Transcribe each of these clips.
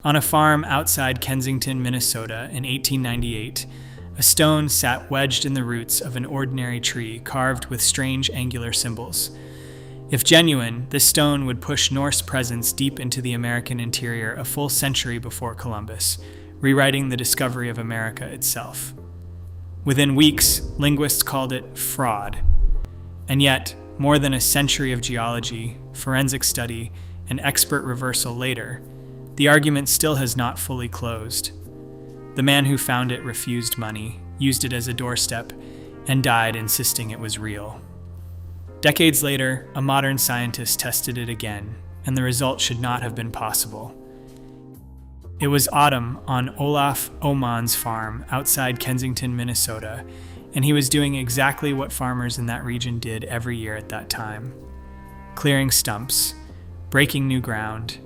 On a farm outside Kensington, Minnesota in 1898, a stone sat wedged in the roots of an ordinary tree carved with strange angular symbols. If genuine, this stone would push Norse presence deep into the American interior a full century before Columbus, rewriting the discovery of America itself. Within weeks, linguists called it fraud. And yet, more than a century of geology, forensic study, and expert reversal later, the argument still has not fully closed. The man who found it refused money, used it as a doorstep, and died insisting it was real. Decades later, a modern scientist tested it again, and the result should not have been possible. It was autumn on Olaf Oman's farm outside Kensington, Minnesota, and he was doing exactly what farmers in that region did every year at that time: clearing stumps, breaking new ground,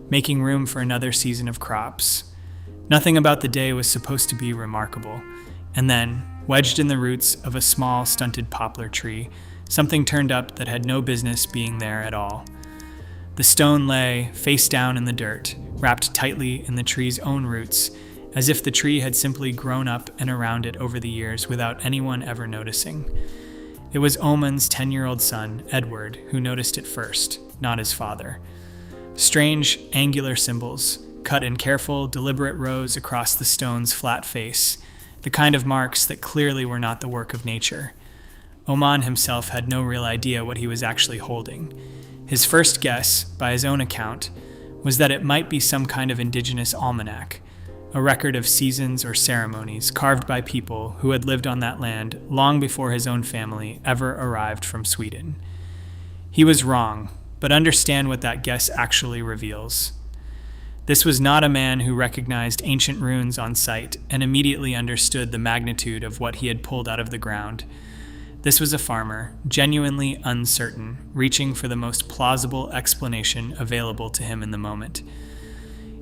making room for another season of crops. Nothing about the day was supposed to be remarkable, and then, wedged in the roots of a small, stunted poplar tree, something turned up that had no business being there at all. The stone lay face down in the dirt, wrapped tightly in the tree's own roots, as if the tree had simply grown up and around it over the years without anyone ever noticing. It was Oman's 10-year-old son, Edward, who noticed it first, not his father. Strange, angular symbols, cut in careful, deliberate rows across the stone's flat face, the kind of marks that clearly were not the work of nature. Oman himself had no real idea what he was actually holding. His first guess, by his own account, was that it might be some kind of indigenous almanac, a record of seasons or ceremonies carved by people who had lived on that land long before his own family ever arrived from Sweden. He was wrong, but understand what that guess actually reveals. This was not a man who recognized ancient runes on sight and immediately understood the magnitude of what he had pulled out of the ground. This was a farmer, genuinely uncertain, reaching for the most plausible explanation available to him in the moment.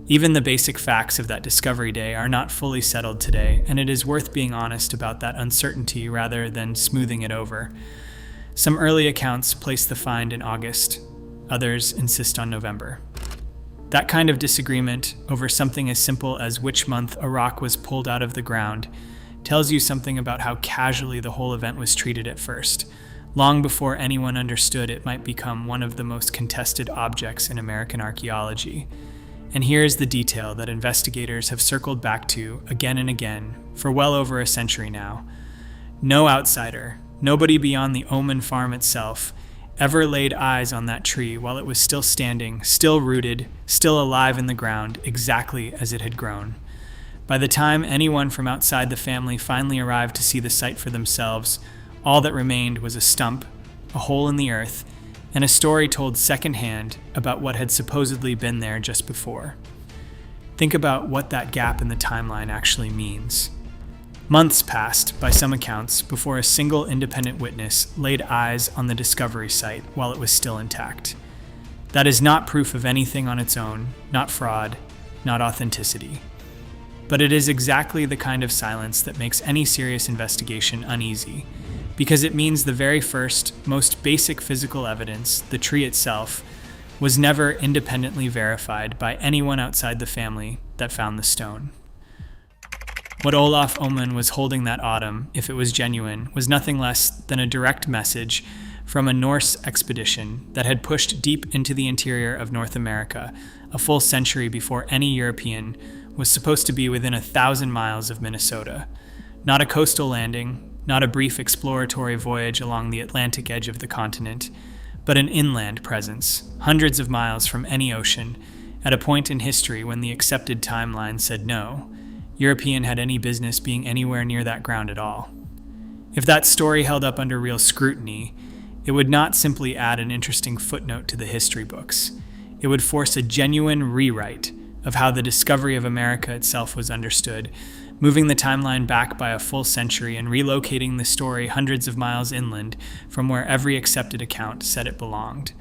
Even the basic facts of that discovery day are not fully settled today, and it is worth being honest about that uncertainty rather than smoothing it over. Some early accounts place the find in August, others insist on November. That kind of disagreement over something as simple as which month a rock was pulled out of the ground tells you something about how casually the whole event was treated at first, long before anyone understood it might become one of the most contested objects in American archaeology. And here is the detail that investigators have circled back to again and again for well over a century now. No outsider, nobody beyond the Oman farm itself, ever laid eyes on that tree while it was still standing, still rooted, still alive in the ground, exactly as it had grown. By the time anyone from outside the family finally arrived to see the site for themselves, all that remained was a stump, a hole in the earth, and a story told secondhand about what had supposedly been there just before. Think about what that gap in the timeline actually means. Months passed, by some accounts, before a single independent witness laid eyes on the discovery site while it was still intact. That is not proof of anything on its own, not fraud, not authenticity. But it is exactly the kind of silence that makes any serious investigation uneasy, because it means the very first, most basic physical evidence, the tree itself, was never independently verified by anyone outside the family that found the stone. What Olaf Oman was holding that autumn, if it was genuine, was nothing less than a direct message from a Norse expedition that had pushed deep into the interior of North America a full century before any European was supposed to be within 1,000 miles of Minnesota. Not a coastal landing, not a brief exploratory voyage along the Atlantic edge of the continent, but an inland presence, hundreds of miles from any ocean, at a point in history when the accepted timeline said no European had any business being anywhere near that ground at all. If that story held up under real scrutiny, it would not simply add an interesting footnote to the history books. It would force a genuine rewrite of how the discovery of America itself was understood, moving the timeline back by a full century and relocating the story hundreds of miles inland from where every accepted account said it belonged.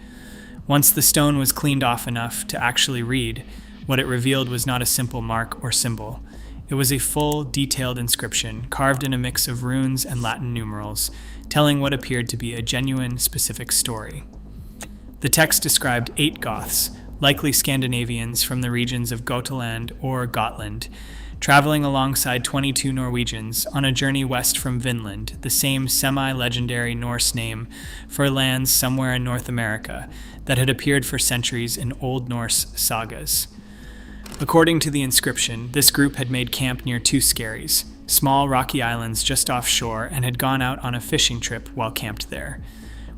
Once the stone was cleaned off enough to actually read, what it revealed was not a simple mark or symbol. It was a full, detailed inscription carved in a mix of runes and Latin numerals, telling what appeared to be a genuine, specific story. The text described 8 Goths, likely Scandinavians from the regions of Gotaland or Gotland, traveling alongside 22 Norwegians on a journey west from Vinland, the same semi-legendary Norse name for lands somewhere in North America that had appeared for centuries in Old Norse sagas. According to the inscription, this group had made camp near two skerries, small rocky islands just offshore, and had gone out on a fishing trip while camped there.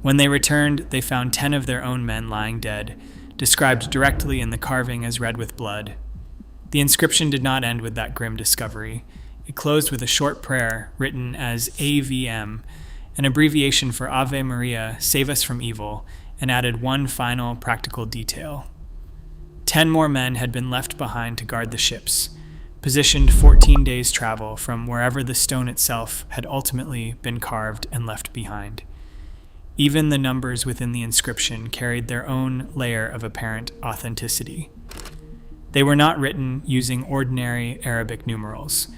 When they returned, they found 10 of their own men lying dead, described directly in the carving as red with blood. The inscription did not end with that grim discovery. It closed with a short prayer written as AVM, an abbreviation for Ave Maria, Save Us from Evil, and added one final practical detail. 10 more men had been left behind to guard the ships, positioned 14 days' travel from wherever the stone itself had ultimately been carved and left behind. Even the numbers within the inscription carried their own layer of apparent authenticity. They were not written using ordinary Arabic numerals.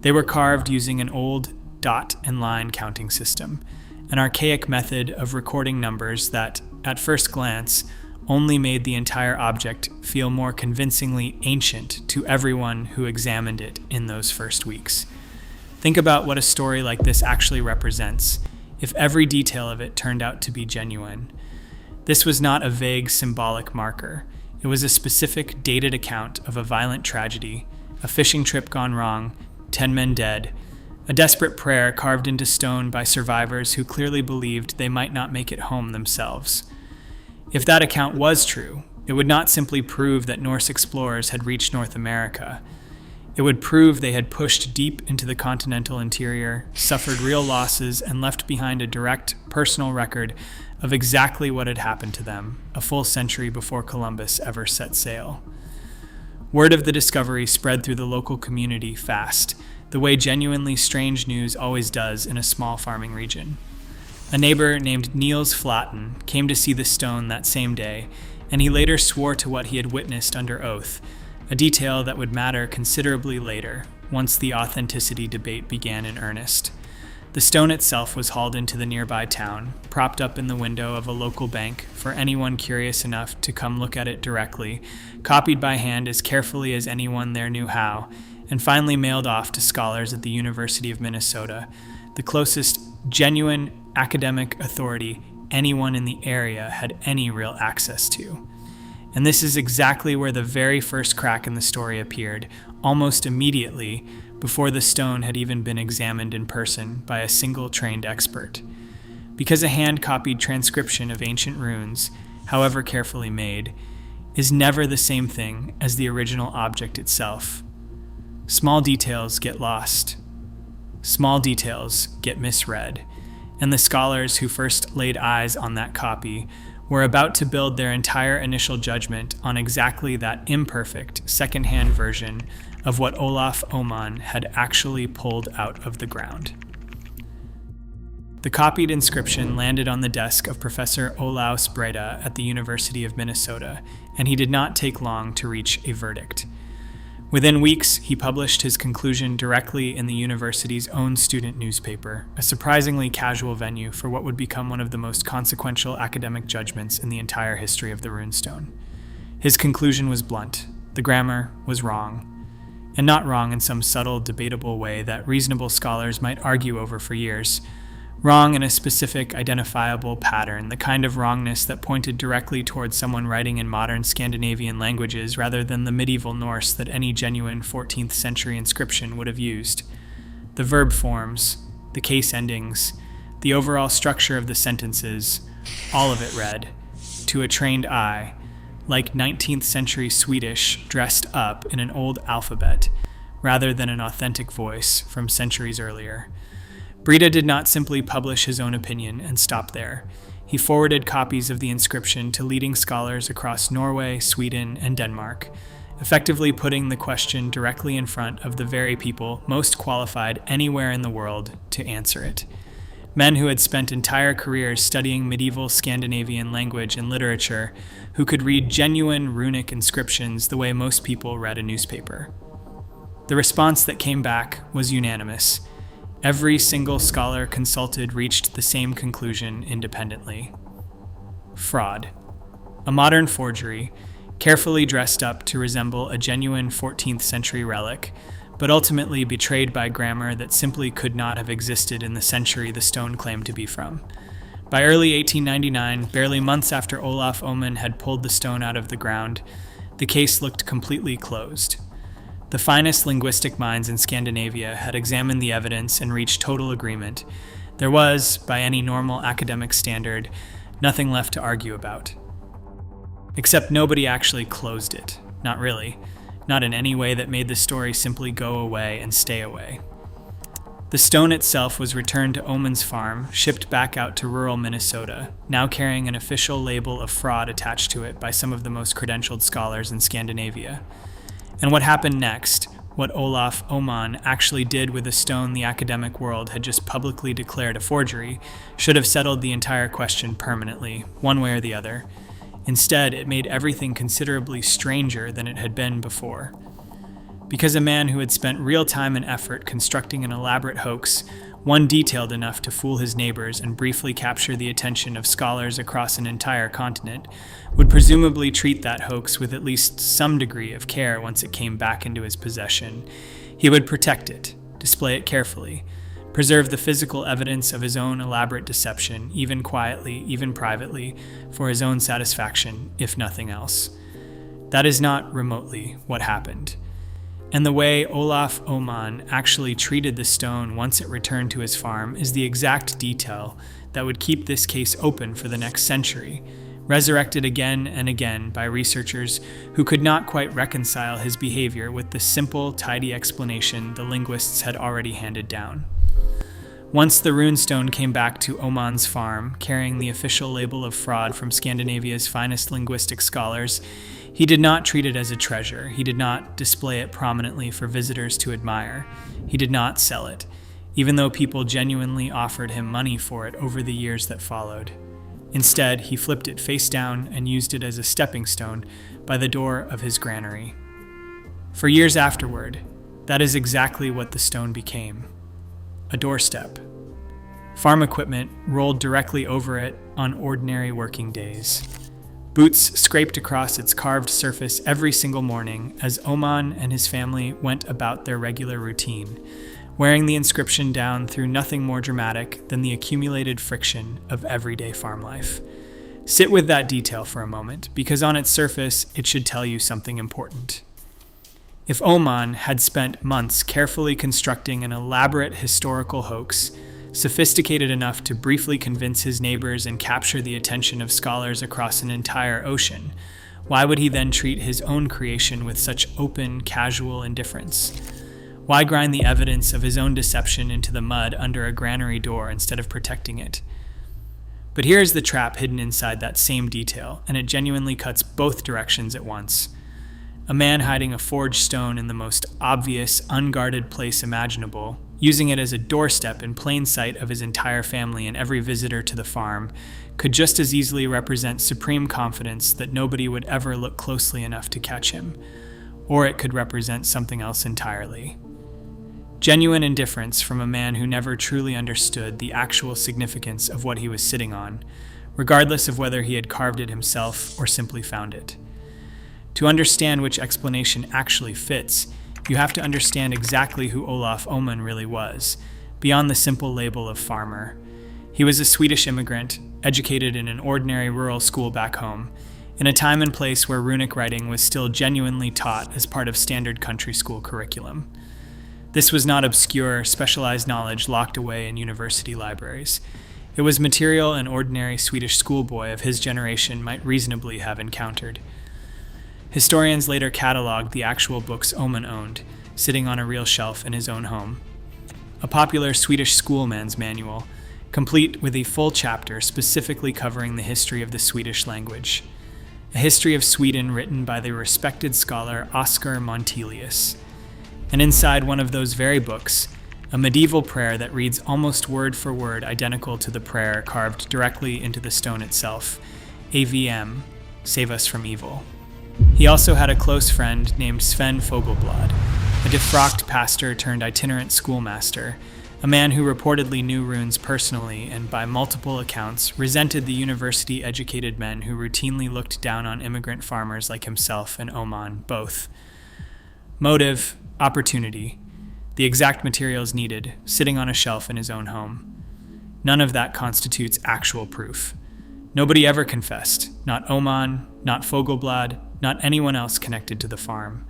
They were carved using an old dot and line counting system, an archaic method of recording numbers that, at first glance, only made the entire object feel more convincingly ancient to everyone who examined it in those first weeks. Think about what a story like this actually represents, if every detail of it turned out to be genuine. This was not a vague symbolic marker. It was a specific, dated account of a violent tragedy, a fishing trip gone wrong, 10 men dead, a desperate prayer carved into stone by survivors who clearly believed they might not make it home themselves. If that account was true, it would not simply prove that Norse explorers had reached North America. It would prove they had pushed deep into the continental interior, suffered real losses, and left behind a direct, personal record of exactly what had happened to them a full century before Columbus ever set sail. Word of the discovery spread through the local community fast, the way genuinely strange news always does in a small farming region. A neighbor named Niels Flaten came to see the stone that same day, and he later swore to what he had witnessed under oath, a detail that would matter considerably later, once the authenticity debate began in earnest. The stone itself was hauled into the nearby town, propped up in the window of a local bank for anyone curious enough to come look at it directly, copied by hand as carefully as anyone there knew how, and finally mailed off to scholars at the University of Minnesota, the closest genuine academic authority anyone in the area had any real access to. And this is exactly where the very first crack in the story appeared, almost immediately, before the stone had even been examined in person by a single trained expert. Because a hand-copied transcription of ancient runes, however carefully made, is never the same thing as the original object itself. Small details get lost. Small details get misread, and the scholars who first laid eyes on that copy were about to build their entire initial judgment on exactly that imperfect second-hand version of what Olaf Oman had actually pulled out of the ground. The copied inscription landed on the desk of Professor Olaus Breda at the University of Minnesota, and he did not take long to reach a verdict. Within weeks, he published his conclusion directly in the university's own student newspaper, a surprisingly casual venue for what would become one of the most consequential academic judgments in the entire history of the runestone. His conclusion was blunt. The grammar was wrong. And not wrong in some subtle, debatable way that reasonable scholars might argue over for years. Wrong in a specific, identifiable pattern, the kind of wrongness that pointed directly towards someone writing in modern Scandinavian languages rather than the medieval Norse that any genuine 14th century inscription would have used. The verb forms, the case endings, the overall structure of the sentences, all of it read, to a trained eye, like 19th century Swedish dressed up in an old alphabet, rather than an authentic voice from centuries earlier. Breda did not simply publish his own opinion and stop there. He forwarded copies of the inscription to leading scholars across Norway, Sweden, and Denmark, effectively putting the question directly in front of the very people most qualified anywhere in the world to answer it. Men who had spent entire careers studying medieval Scandinavian language and literature, who could read genuine runic inscriptions the way most people read a newspaper. The response that came back was unanimous. Every single scholar consulted reached the same conclusion independently. Fraud. A modern forgery, carefully dressed up to resemble a genuine 14th century relic, but ultimately betrayed by grammar that simply could not have existed in the century the stone claimed to be from. By early 1899, barely months after Olaf Oman had pulled the stone out of the ground, the case looked completely closed. The finest linguistic minds in Scandinavia had examined the evidence and reached total agreement. There was, by any normal academic standard, nothing left to argue about. Except nobody actually closed it. Not really. Not in any way that made the story simply go away and stay away. The stone itself was returned to Oman's farm, shipped back out to rural Minnesota, now carrying an official label of fraud attached to it by some of the most credentialed scholars in Scandinavia. And what happened next, what Olaf Oman actually did with a stone the academic world had just publicly declared a forgery, should have settled the entire question permanently, one way or the other. Instead, it made everything considerably stranger than it had been before. Because a man who had spent real time and effort constructing an elaborate hoax, one detailed enough to fool his neighbors and briefly capture the attention of scholars across an entire continent, would presumably treat that hoax with at least some degree of care once it came back into his possession. He would protect it, display it carefully, preserve the physical evidence of his own elaborate deception, even quietly, even privately, for his own satisfaction, if nothing else. That is not remotely what happened. And the way Olaf Oman actually treated the stone once it returned to his farm is the exact detail that would keep this case open for the next century, resurrected again and again by researchers who could not quite reconcile his behavior with the simple, tidy explanation the linguists had already handed down. Once the runestone came back to Oman's farm, carrying the official label of fraud from Scandinavia's finest linguistic scholars, he did not treat it as a treasure. He did not display it prominently for visitors to admire. He did not sell it, even though people genuinely offered him money for it over the years that followed. Instead, he flipped it face down and used it as a stepping stone by the door of his granary. For years afterward, that is exactly what the stone became. A doorstep. Farm equipment rolled directly over it on ordinary working days. Boots scraped across its carved surface every single morning as Oman and his family went about their regular routine, wearing the inscription down through nothing more dramatic than the accumulated friction of everyday farm life. Sit with that detail for a moment, because on its surface, it should tell you something important. If Oman had spent months carefully constructing an elaborate historical hoax, sophisticated enough to briefly convince his neighbors and capture the attention of scholars across an entire ocean, why would he then treat his own creation with such open, casual indifference? Why grind the evidence of his own deception into the mud under a granary door instead of protecting it? But here is the trap hidden inside that same detail, and it genuinely cuts both directions at once. A man hiding a forged stone in the most obvious, unguarded place imaginable, using it as a doorstep in plain sight of his entire family and every visitor to the farm, could just as easily represent supreme confidence that nobody would ever look closely enough to catch him, or it could represent something else entirely. Genuine indifference from a man who never truly understood the actual significance of what he was sitting on, regardless of whether he had carved it himself or simply found it. To understand which explanation actually fits, you have to understand exactly who Olaf Oman really was, beyond the simple label of farmer. He was a Swedish immigrant, educated in an ordinary rural school back home, in a time and place where runic writing was still genuinely taught as part of standard country school curriculum. This was not obscure, specialized knowledge locked away in university libraries. It was material an ordinary Swedish schoolboy of his generation might reasonably have encountered. Historians later cataloged the actual books Oman owned, sitting on a real shelf in his own home. A popular Swedish schoolman's manual, complete with a full chapter specifically covering the history of the Swedish language. A history of Sweden written by the respected scholar Oscar Montelius. And inside one of those very books, a medieval prayer that reads almost word for word identical to the prayer carved directly into the stone itself, AVM, Save Us From Evil. He also had a close friend named Sven Fogelblad, a defrocked pastor turned itinerant schoolmaster, a man who reportedly knew runes personally and, by multiple accounts, resented the university-educated men who routinely looked down on immigrant farmers like himself and Oman, both. Motive, opportunity, the exact materials needed, sitting on a shelf in his own home. None of that constitutes actual proof. Nobody ever confessed, not Oman, not Fogelblad, not anyone else connected to the farm.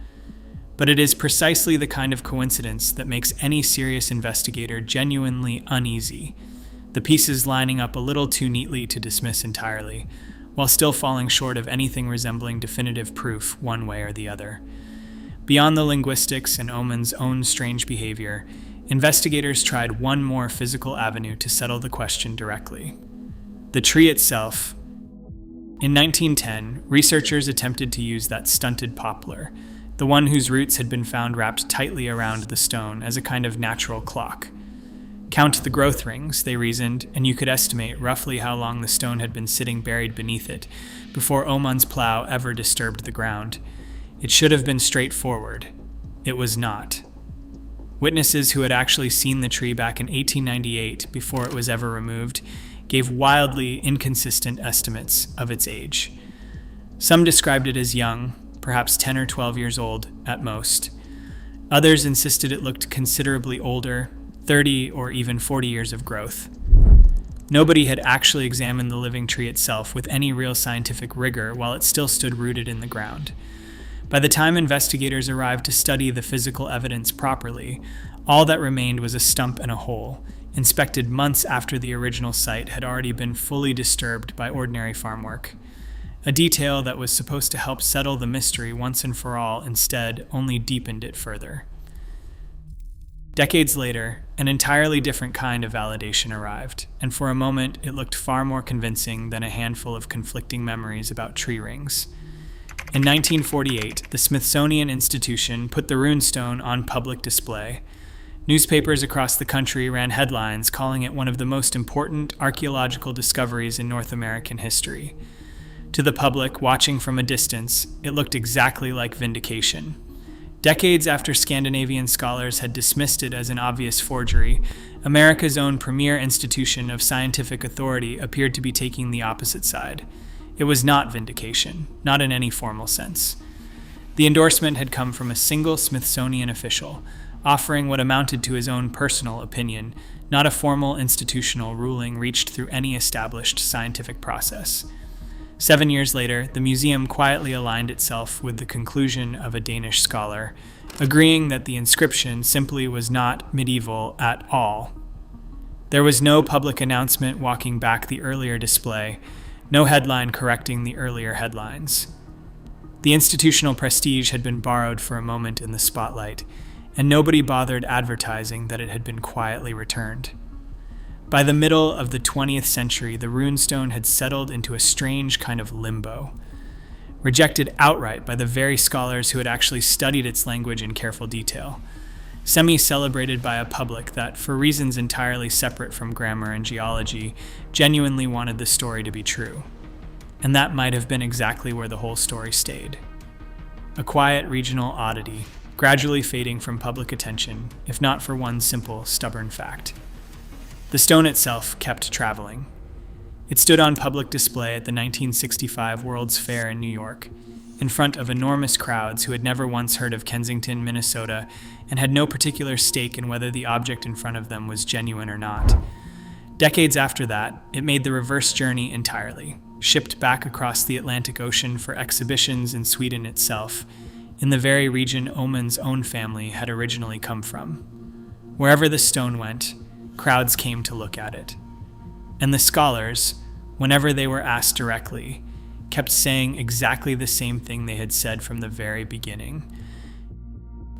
But it is precisely the kind of coincidence that makes any serious investigator genuinely uneasy, the pieces lining up a little too neatly to dismiss entirely, while still falling short of anything resembling definitive proof one way or the other. Beyond the linguistics and Oman's own strange behavior, investigators tried one more physical avenue to settle the question directly. The tree itself. In 1910, researchers attempted to use that stunted poplar, the one whose roots had been found wrapped tightly around the stone, as a kind of natural clock. Count the growth rings, they reasoned, and you could estimate roughly how long the stone had been sitting buried beneath it before Oman's plow ever disturbed the ground. It should have been straightforward. It was not. Witnesses who had actually seen the tree back in 1898, before it was ever removed, gave wildly inconsistent estimates of its age. Some described it as young, perhaps 10 or 12 years old at most. Others insisted it looked considerably older, 30 or even 40 years of growth. Nobody had actually examined the living tree itself with any real scientific rigor while it still stood rooted in the ground. By the time investigators arrived to study the physical evidence properly, all that remained was a stump and a hole, inspected months after the original site had already been fully disturbed by ordinary farm work. A detail that was supposed to help settle the mystery once and for all instead only deepened it further. Decades later, an entirely different kind of validation arrived, and for a moment it looked far more convincing than a handful of conflicting memories about tree rings. In 1948, the Smithsonian Institution put the runestone on public display. Newspapers across the country ran headlines calling it one of the most important archaeological discoveries in North American history. To the public, watching from a distance, it looked exactly like vindication. Decades after Scandinavian scholars had dismissed it as an obvious forgery, America's own premier institution of scientific authority appeared to be taking the opposite side. It was not vindication, not in any formal sense. The endorsement had come from a single Smithsonian official, offering what amounted to his own personal opinion, not a formal institutional ruling reached through any established scientific process. 7 years later, the museum quietly aligned itself with the conclusion of a Danish scholar, agreeing that the inscription simply was not medieval at all. There was no public announcement walking back the earlier display, no headline correcting the earlier headlines. The institutional prestige had been borrowed for a moment in the spotlight, and nobody bothered advertising that it had been quietly returned. By the middle of the 20th century, the runestone had settled into a strange kind of limbo, rejected outright by the very scholars who had actually studied its language in careful detail, semi-celebrated by a public that, for reasons entirely separate from grammar and geology, genuinely wanted the story to be true. And that might have been exactly where the whole story stayed. A quiet regional oddity, gradually fading from public attention, if not for one simple, stubborn fact. The stone itself kept traveling. It stood on public display at the 1965 World's Fair in New York, in front of enormous crowds who had never once heard of Kensington, Minnesota, and had no particular stake in whether the object in front of them was genuine or not. Decades after that, it made the reverse journey entirely, shipped back across the Atlantic Ocean for exhibitions in Sweden itself, in the very region Oman's own family had originally come from. Wherever the stone went, crowds came to look at it. And the scholars, whenever they were asked directly, kept saying exactly the same thing they had said from the very beginning.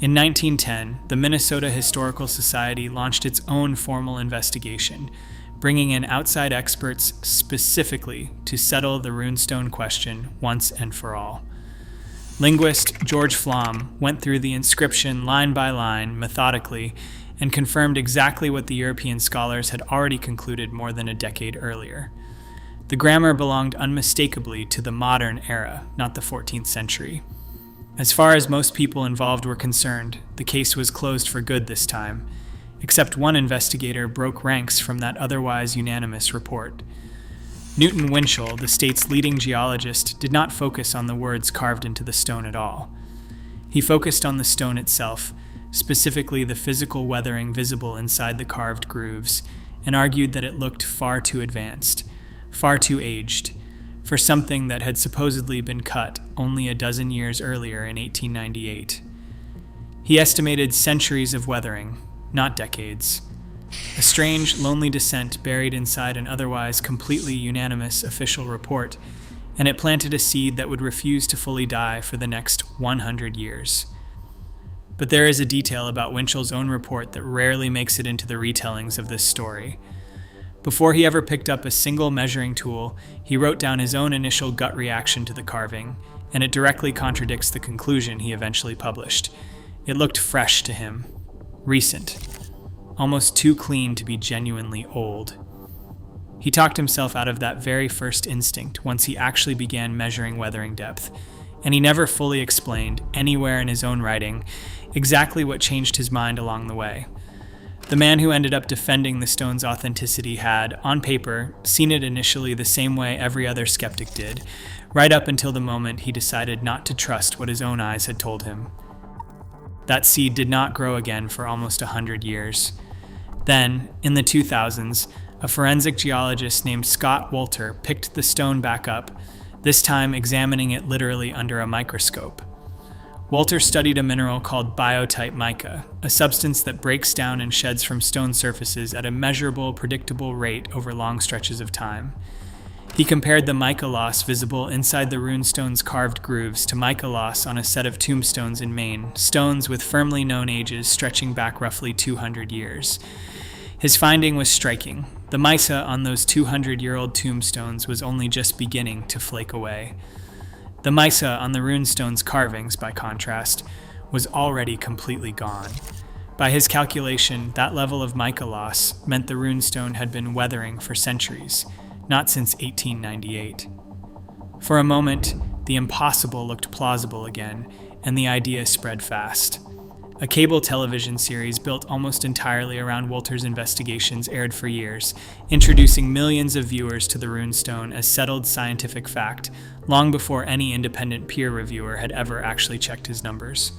In 1910, the Minnesota Historical Society launched its own formal investigation, bringing in outside experts specifically to settle the runestone question once and for all. Linguist George Flom went through the inscription line by line, methodically, and confirmed exactly what the European scholars had already concluded more than a decade earlier. The grammar belonged unmistakably to the modern era, not the 14th century. As far as most people involved were concerned, the case was closed for good this time. except one investigator broke ranks from that otherwise unanimous report. Newton Winchell, the state's leading geologist, did not focus on the words carved into the stone at all. He focused on the stone itself, specifically the physical weathering visible inside the carved grooves, and argued that it looked far too advanced, far too aged, for something that had supposedly been cut only a dozen years earlier in 1898. He estimated centuries of weathering, not decades. A strange, lonely descent buried inside an otherwise completely unanimous official report, and it planted a seed that would refuse to fully die for the next 100 years. But there is a detail about Winchell's own report that rarely makes it into the retellings of this story. Before he ever picked up a single measuring tool, he wrote down his own initial gut reaction to the carving, and it directly contradicts the conclusion he eventually published. It looked fresh to him, recent, almost too clean to be genuinely old. He talked himself out of that very first instinct once he actually began measuring weathering depth, and he never fully explained, anywhere in his own writing, exactly what changed his mind along the way. The man who ended up defending the stone's authenticity had, on paper, seen it initially the same way every other skeptic did, right up until the moment he decided not to trust what his own eyes had told him. That seed did not grow again for almost 100 years. Then, in the 2000s, a forensic geologist named Scott Wolter picked the stone back up, this time examining it literally under a microscope. Wolter studied a mineral called biotite mica, a substance that breaks down and sheds from stone surfaces at a measurable, predictable rate over long stretches of time. He compared the mica loss visible inside the runestone's carved grooves to mica loss on a set of tombstones in Maine, stones with firmly known ages stretching back roughly 200 years. His finding was striking. The mica on those 200-year-old tombstones was only just beginning to flake away. The mica on the runestone's carvings, by contrast, was already completely gone. By his calculation, that level of mica loss meant the runestone had been weathering for centuries, not since 1898. For a moment, the impossible looked plausible again, and the idea spread fast. A cable television series built almost entirely around Wolter's investigations aired for years, introducing millions of viewers to the runestone as settled scientific fact, long before any independent peer reviewer had ever actually checked his numbers.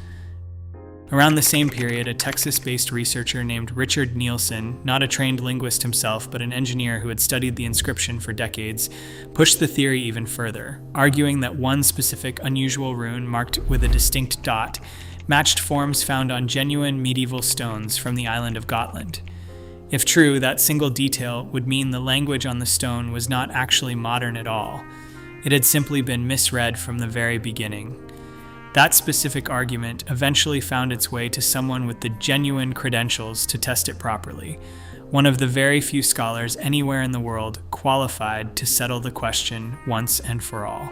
Around the same period, a Texas-based researcher named Richard Nielsen, not a trained linguist himself but an engineer who had studied the inscription for decades, pushed the theory even further, arguing that one specific unusual rune marked with a distinct dot matched forms found on genuine medieval stones from the island of Gotland. If true, that single detail would mean the language on the stone was not actually modern at all. It had simply been misread from the very beginning. That specific argument eventually found its way to someone with the genuine credentials to test it properly, one of the very few scholars anywhere in the world qualified to settle the question once and for all.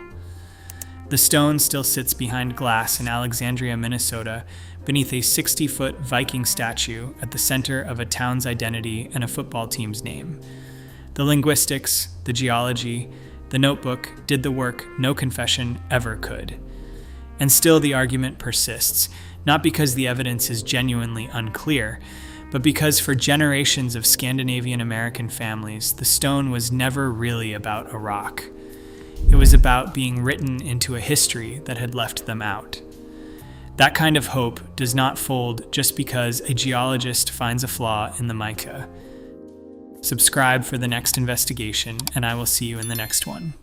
The stone still sits behind glass in Alexandria, Minnesota, beneath a 60-foot Viking statue at the center of a town's identity and a football team's name. The linguistics, the geology, the notebook did the work no confession ever could. And still the argument persists, not because the evidence is genuinely unclear, but because for generations of Scandinavian American families, the stone was never really about a rock. It was about being written into a history that had left them out. That kind of hope does not fold just because a geologist finds a flaw in the mica. Subscribe for the next investigation, and I will see you in the next one.